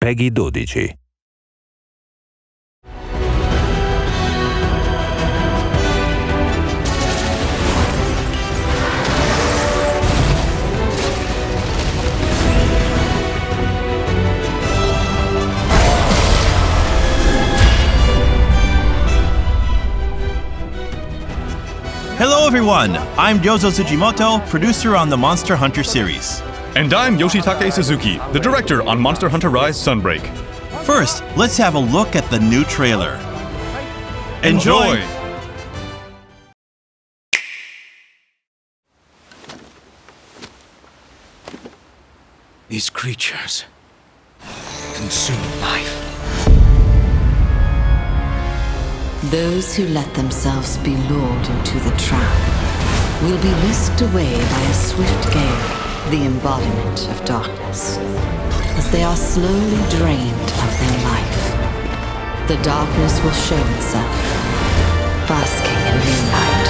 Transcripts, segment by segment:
Peggy 12. Hello everyone, I'm Yozo Tsujimoto, producer on the Monster Hunter series. And I'm Yoshitake Suzuki, the director on Monster Hunter Rise Sunbreak. First, let's have a look at the new trailer. Enjoy! These creatures consume life. Those who let themselves be lured into the trap will be whisked away by a swift gale, the embodiment of darkness, as they are slowly drained of their life. The darkness will show itself, basking in moonlight.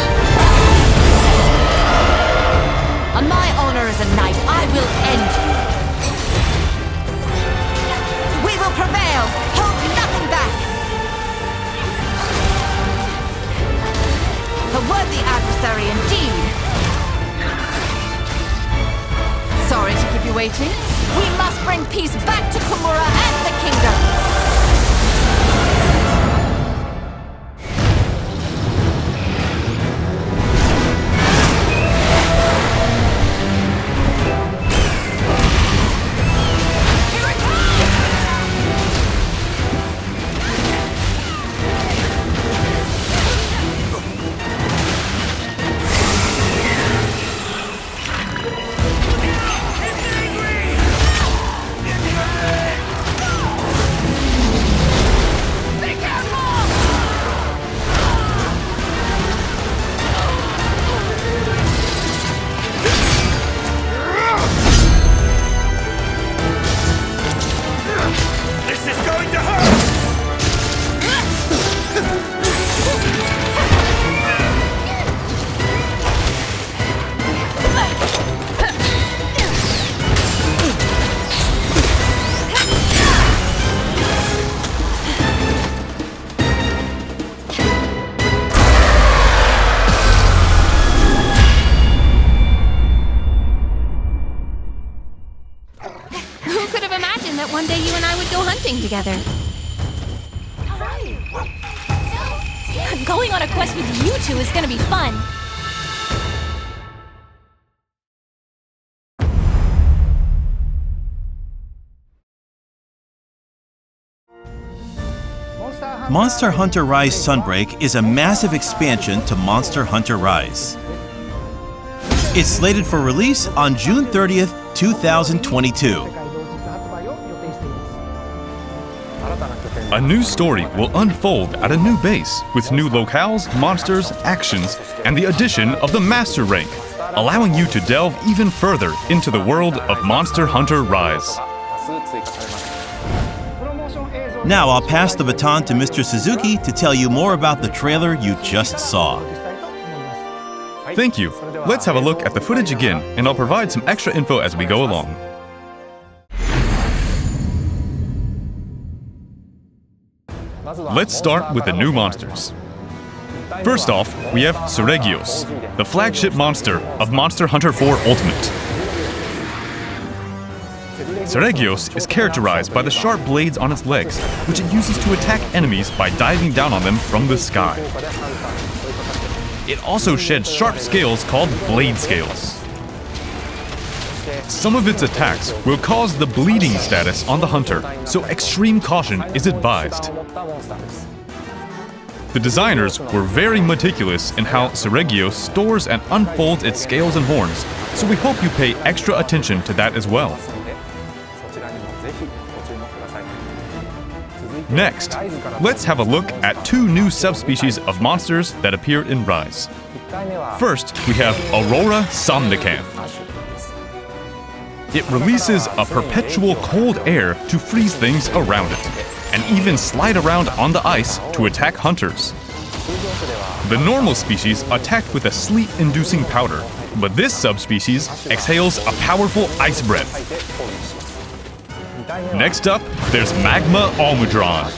On my honor as a knight, I will end you. We will prevail! Hold nothing back! A worthy adversary indeed! Sorry to keep you waiting. We must bring peace back to Komura and the kingdom! That one day you and I would go hunting together. Going on a quest with you two is gonna be fun. Monster Hunter Rise Sunbreak is a massive expansion to Monster Hunter Rise. It's slated for release on June 30th, 2022. A new story will unfold at a new base, with new locales, monsters, actions, and the addition of the Master rank, allowing you to delve even further into the world of Monster Hunter Rise. Now I'll pass the baton to Mr. Suzuki to tell you more about the trailer you just saw. Thank you. Let's have a look at the footage again, and I'll provide some extra info as we go along. Let's start with the new monsters. First off, we have Seregios, the flagship monster of Monster Hunter 4 Ultimate. Seregios is characterized by the sharp blades on its legs, which it uses to attack enemies by diving down on them from the sky. It also sheds sharp scales called blade scales. Some of its attacks will cause the bleeding status on the hunter, so extreme caution is advised. The designers were very meticulous in how Seregios stores and unfolds its scales and horns, so we hope you pay extra attention to that as well. Next, let's have a look at two new subspecies of monsters that appeared in Rise. First, we have Aurora Somnicanth. It releases a perpetual cold air to freeze things around it, and even slide around on the ice to attack hunters. The normal species attacked with a sleet-inducing powder, but this subspecies exhales a powerful ice breath. Next up, there's Magma Almudron.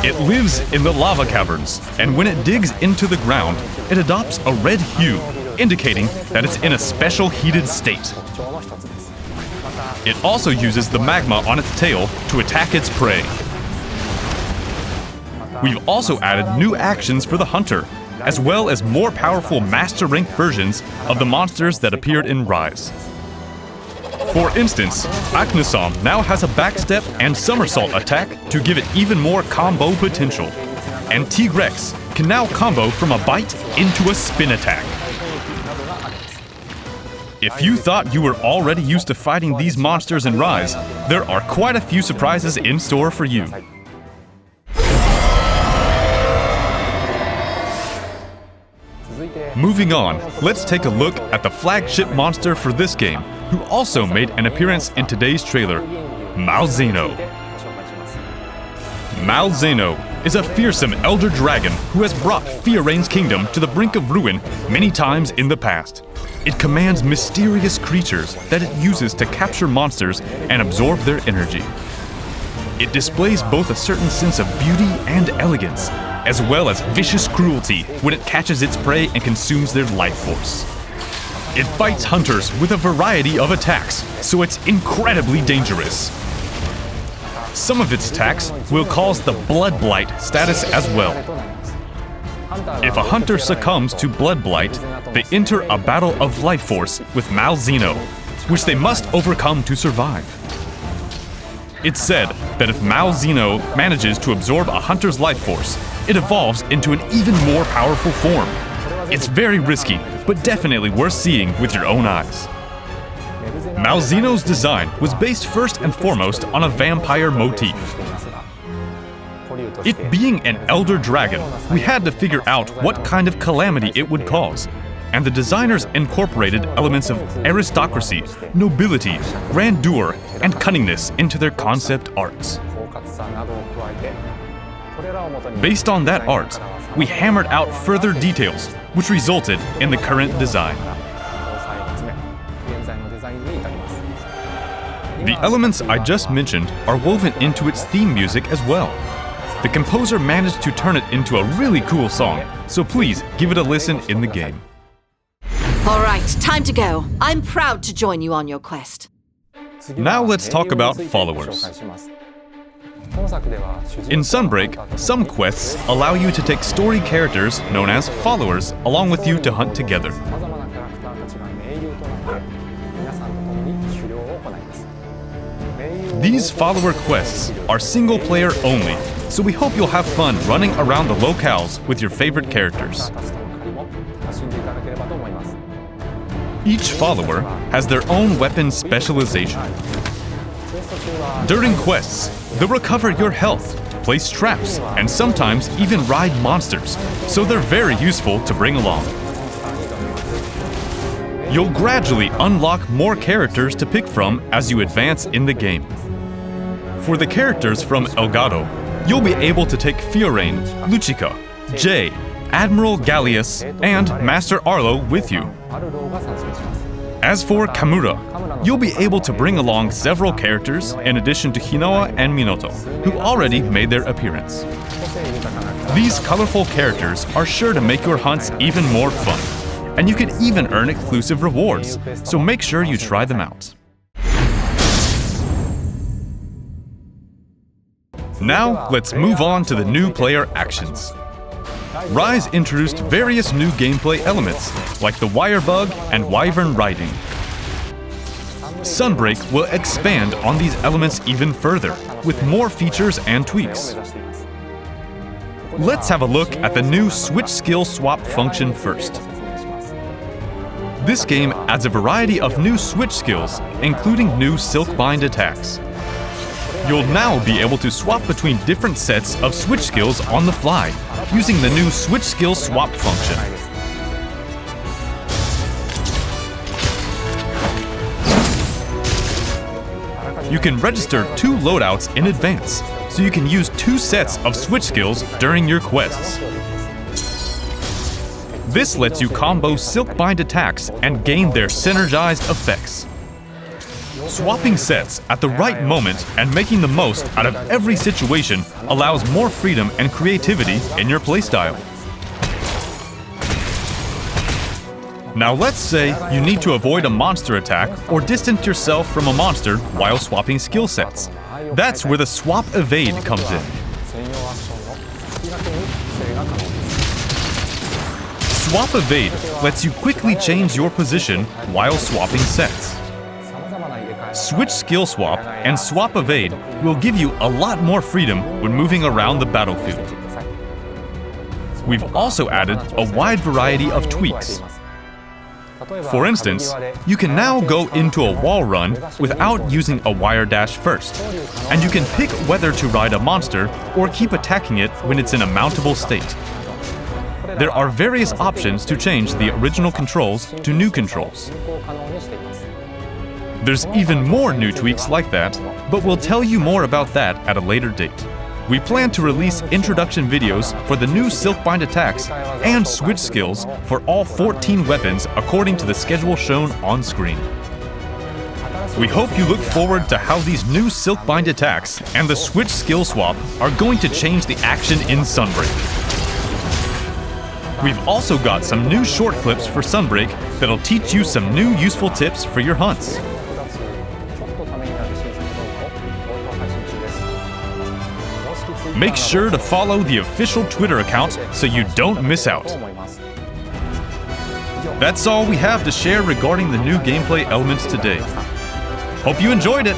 It lives in the lava caverns, and when it digs into the ground, it adopts a red hue, indicating that it's in a special heated state. It also uses the magma on its tail to attack its prey. We've also added new actions for the hunter, as well as more powerful Master Rank versions of the monsters that appeared in Rise. For instance, Aknesom now has a backstep and somersault attack to give it even more combo potential. And T-Rex can now combo from a bite into a spin attack. If you thought you were already used to fighting these monsters in Rise, there are quite a few surprises in store for you. Moving on, let's take a look at the flagship monster for this game, who also made an appearance in today's trailer, Malzino. Malzino is a fearsome elder dragon who has brought Fiorrain's kingdom to the brink of ruin many times in the past. It commands mysterious creatures that it uses to capture monsters and absorb their energy. It displays both a certain sense of beauty and elegance, as well as vicious cruelty when it catches its prey and consumes their life force. It fights hunters with a variety of attacks, so it's incredibly dangerous. Some of its attacks will cause the Blood Blight status as well. If a hunter succumbs to Blood Blight, they enter a battle of life force with Malzino, which they must overcome to survive. It's said that if Malzino manages to absorb a hunter's life force, it evolves into an even more powerful form. It's very risky, but definitely worth seeing with your own eyes. Malzino's design was based first and foremost on a vampire motif. It being an elder dragon, we had to figure out what kind of calamity it would cause, and the designers incorporated elements of aristocracy, nobility, grandeur, and cunningness into their concept arts. Based on that art, we hammered out further details, which resulted in the current design. The elements I just mentioned are woven into its theme music as well. The composer managed to turn it into a really cool song, so please give it a listen in the game. All right, time to go. I'm proud to join you on your quest. Now let's talk about followers. In Sunbreak, some quests allow you to take story characters known as followers along with you to hunt together. These follower quests are single player only, so we hope you'll have fun running around the locales with your favorite characters. Each follower has their own weapon specialization. During quests, they'll recover your health, place traps, and sometimes even ride monsters, so they're very useful to bring along. You'll gradually unlock more characters to pick from as you advance in the game. For the characters from Elgato, you'll be able to take Fiorrain, Lucica, Jay, Admiral Gallius, and Master Arlo with you. As for Kamura, you'll be able to bring along several characters in addition to Hinoa and Minoto, who already made their appearance. These colorful characters are sure to make your hunts even more fun, and you can even earn exclusive rewards, so make sure you try them out. Now, let's move on to the new player actions. Rise introduced various new gameplay elements, like the wire bug and wyvern riding. Sunbreak will expand on these elements even further, with more features and tweaks. Let's have a look at the new switch skill swap function first. This game adds a variety of new switch skills, including new Silkbind attacks. You'll now be able to swap between different sets of switch skills on the fly, using the new switch skill swap function. You can register 2 loadouts in advance, so you can use 2 sets of switch skills during your quests. This lets you combo Silkbind attacks and gain their synergized effects. Swapping sets at the right moment and making the most out of every situation allows more freedom and creativity in your playstyle. Now let's say you need to avoid a monster attack or distance yourself from a monster while swapping skill sets. That's where the Swap Evade comes in. Swap Evade lets you quickly change your position while swapping sets. Switch Skill Swap and Swap Evade will give you a lot more freedom when moving around the battlefield. We've also added a wide variety of tweaks. For instance, you can now go into a wall run without using a wire dash first, and you can pick whether to ride a monster or keep attacking it when it's in a mountable state. There are various options to change the original controls to new controls. There's even more new tweaks like that, but we'll tell you more about that at a later date. We plan to release introduction videos for the new Silkbind attacks and switch skills for all 14 weapons according to the schedule shown on screen. We hope you look forward to how these new Silkbind attacks and the switch skill swap are going to change the action in Sunbreak. We've also got some new short clips for Sunbreak that'll teach you some new useful tips for your hunts. Make sure to follow the official Twitter account so you don't miss out. That's all we have to share regarding the new gameplay elements today. Hope you enjoyed it!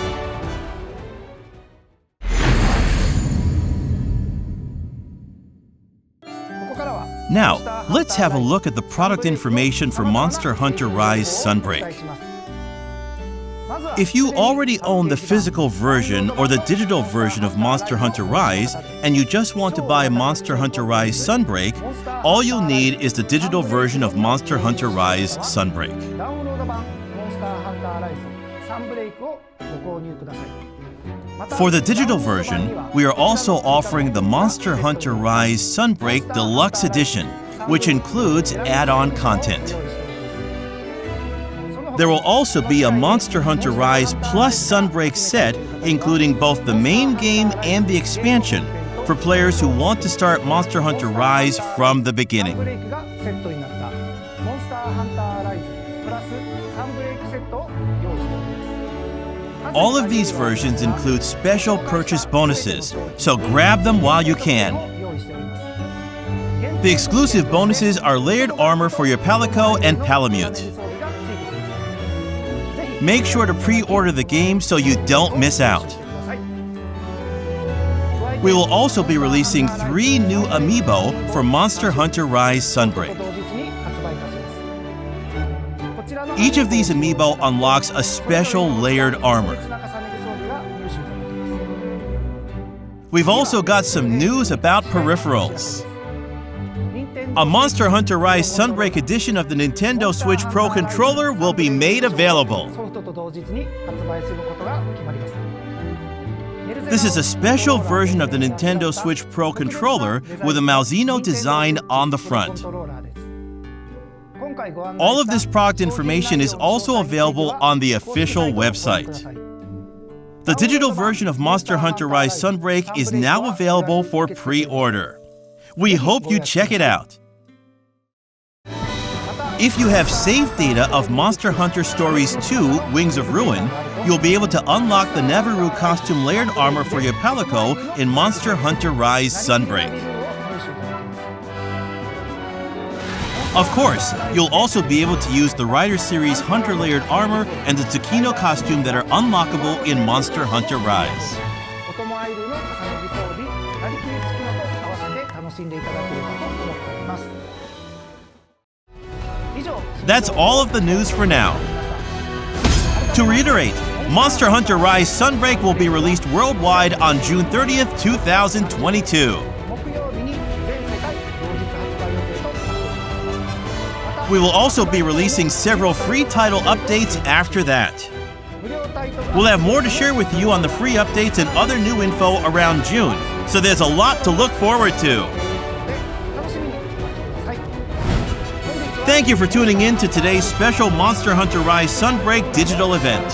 Now, let's have a look at the product information for Monster Hunter Rise Sunbreak. If you already own the physical version or the digital version of Monster Hunter Rise and you just want to buy Monster Hunter Rise Sunbreak, all you'll need is the digital version of Monster Hunter Rise Sunbreak. For the digital version, we are also offering the Monster Hunter Rise Sunbreak Deluxe Edition, which includes add-on content. There will also be a Monster Hunter Rise Plus Sunbreak set, including both the main game and the expansion, for players who want to start Monster Hunter Rise from the beginning. All of these versions include special purchase bonuses, so grab them while you can. The exclusive bonuses are layered armor for your Palico and Palamute. Make sure to pre-order the game so you don't miss out. We will also be releasing 3 new amiibo for Monster Hunter Rise Sunbreak. Each of these amiibo unlocks a special layered armor. We've also got some news about peripherals. A Monster Hunter Rise Sunbreak edition of the Nintendo Switch Pro controller will be made available. This is a special version of the Nintendo Switch Pro controller with a Malzino design on the front. All of this product information is also available on the official website. The digital version of Monster Hunter Rise Sunbreak is now available for pre-order. We hope you check it out. If you have saved data of Monster Hunter Stories 2 Wings of Ruin, you'll be able to unlock the Naviru costume layered armor for your Palico in Monster Hunter Rise Sunbreak. Of course, you'll also be able to use the Rider Series Hunter layered armor and the Tsukino costume that are unlockable in Monster Hunter Rise. That's all of the news for now. To reiterate, Monster Hunter Rise Sunbreak will be released worldwide on June 30th, 2022. We will also be releasing several free title updates after that. We'll have more to share with you on the free updates and other new info around June, so there's a lot to look forward to. Thank you for tuning in to today's special Monster Hunter Rise Sunbreak digital event.